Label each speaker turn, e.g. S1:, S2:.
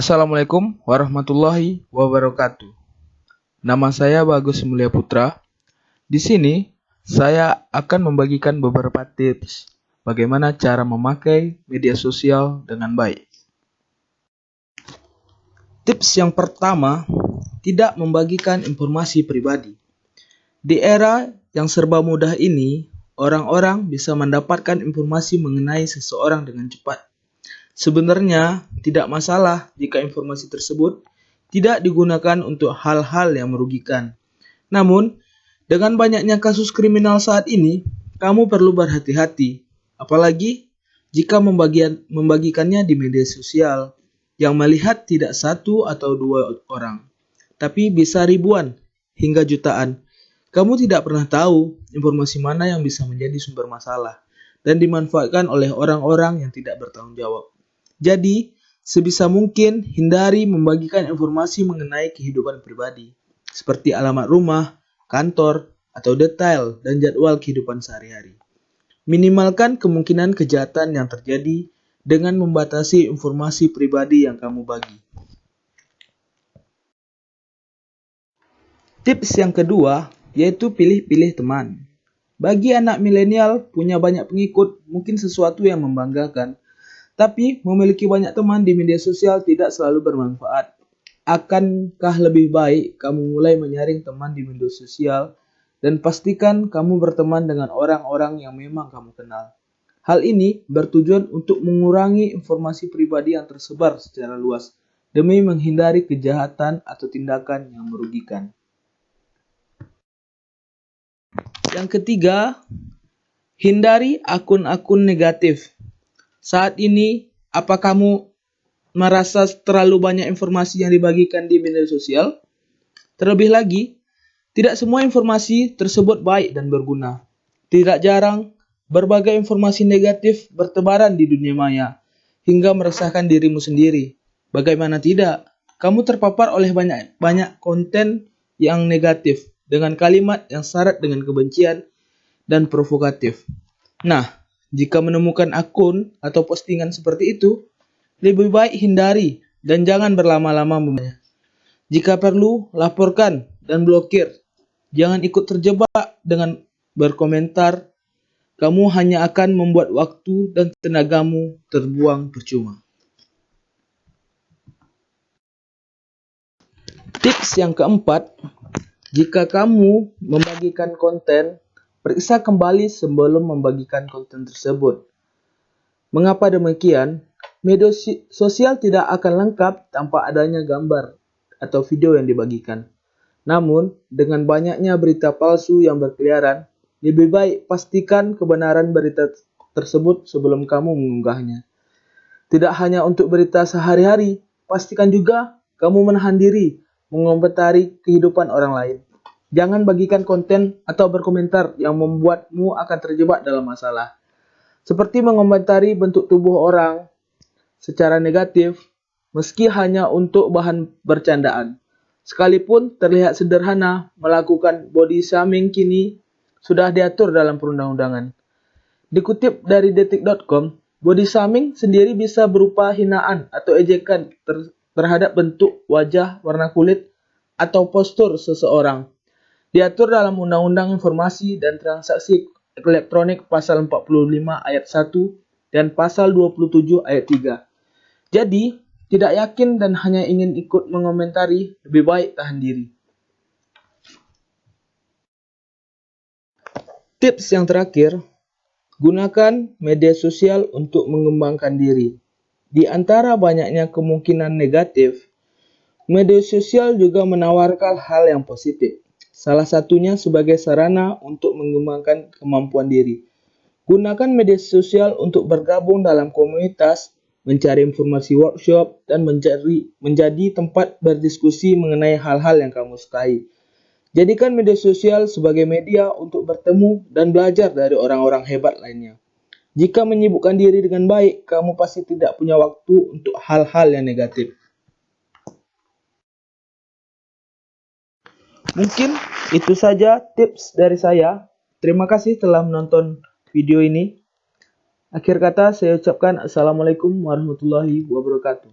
S1: Assalamualaikum warahmatullahi wabarakatuh. Nama saya Bagus Mulia Putra. Di sini saya akan membagikan beberapa tips bagaimana cara memakai media sosial dengan baik. Tips yang pertama, tidak membagikan informasi pribadi. Di era yang serba mudah ini, orang-orang bisa mendapatkan informasi mengenai seseorang dengan cepat. Sebenarnya, tidak masalah jika informasi tersebut tidak digunakan untuk hal-hal yang merugikan. Namun, dengan banyaknya kasus kriminal saat ini, kamu perlu berhati-hati, apalagi jika membagikannya di media sosial yang melihat tidak satu atau dua orang, tapi bisa ribuan hingga jutaan. Kamu tidak pernah tahu informasi mana yang bisa menjadi sumber masalah dan dimanfaatkan oleh orang-orang yang tidak bertanggung jawab. Jadi, sebisa mungkin hindari membagikan informasi mengenai kehidupan pribadi, seperti alamat rumah, kantor, atau detail dan jadwal kehidupan sehari-hari. Minimalkan kemungkinan kejahatan yang terjadi dengan membatasi informasi pribadi yang kamu bagi. Tips yang kedua, yaitu pilih-pilih teman. Bagi anak milenial, punya banyak pengikut mungkin sesuatu yang membanggakan. Tapi, memiliki banyak teman di media sosial tidak selalu bermanfaat. Akankah lebih baik kamu mulai menyaring teman di media sosial dan pastikan kamu berteman dengan orang-orang yang memang kamu kenal. Hal ini bertujuan untuk mengurangi informasi pribadi yang tersebar secara luas demi menghindari kejahatan atau tindakan yang merugikan. Yang ketiga, hindari akun-akun negatif. Saat ini, apa kamu merasa terlalu banyak informasi yang dibagikan di media sosial? Terlebih lagi, tidak semua informasi tersebut baik dan berguna. Tidak jarang, berbagai informasi negatif bertebaran di dunia maya, hingga meresahkan dirimu sendiri. Bagaimana tidak? Kamu terpapar oleh banyak konten yang negatif, dengan kalimat yang syarat dengan kebencian dan provokatif. Nah, jika menemukan akun atau postingan seperti itu, lebih baik hindari dan jangan berlama-lama membacanya. Jika perlu, laporkan dan blokir. Jangan ikut terjebak dengan berkomentar. Kamu hanya akan membuat waktu dan tenagamu terbuang percuma. Tips yang keempat, jika kamu membagikan konten, periksa kembali sebelum membagikan konten tersebut. Mengapa demikian? Media sosial tidak akan lengkap tanpa adanya gambar atau video yang dibagikan. Namun, dengan banyaknya berita palsu yang berkeliaran, lebih baik pastikan kebenaran berita tersebut sebelum kamu mengunggahnya. Tidak hanya untuk berita sehari-hari, pastikan juga kamu menahan diri mengomentari kehidupan orang lain. Jangan bagikan konten atau berkomentar yang membuatmu akan terjebak dalam masalah. Seperti mengomentari bentuk tubuh orang secara negatif, meski hanya untuk bahan bercandaan. Sekalipun terlihat sederhana, melakukan body shaming kini sudah diatur dalam perundang-undangan. Dikutip dari detik.com, body shaming sendiri bisa berupa hinaan atau ejekan terhadap bentuk wajah, warna kulit, atau postur seseorang. Diatur dalam Undang-Undang Informasi dan Transaksi Elektronik Pasal 45 Ayat 1 dan Pasal 27 Ayat 3. Jadi, tidak yakin dan hanya ingin ikut mengomentari, lebih baik tahan diri. Tips yang terakhir, gunakan media sosial untuk mengembangkan diri. Di antara banyaknya kemungkinan negatif, media sosial juga menawarkan hal yang positif. Salah satunya sebagai sarana untuk mengembangkan kemampuan diri. Gunakan media sosial untuk bergabung dalam komunitas, mencari informasi workshop, dan menjadi tempat berdiskusi mengenai hal-hal yang kamu sukai. Jadikan media sosial sebagai media untuk bertemu dan belajar dari orang-orang hebat lainnya. Jika menyibukkan diri dengan baik, kamu pasti tidak punya waktu untuk hal-hal yang negatif. Mungkin itu saja tips dari saya. Terima kasih telah menonton video ini. Akhir kata saya ucapkan Assalamualaikum warahmatullahi wabarakatuh.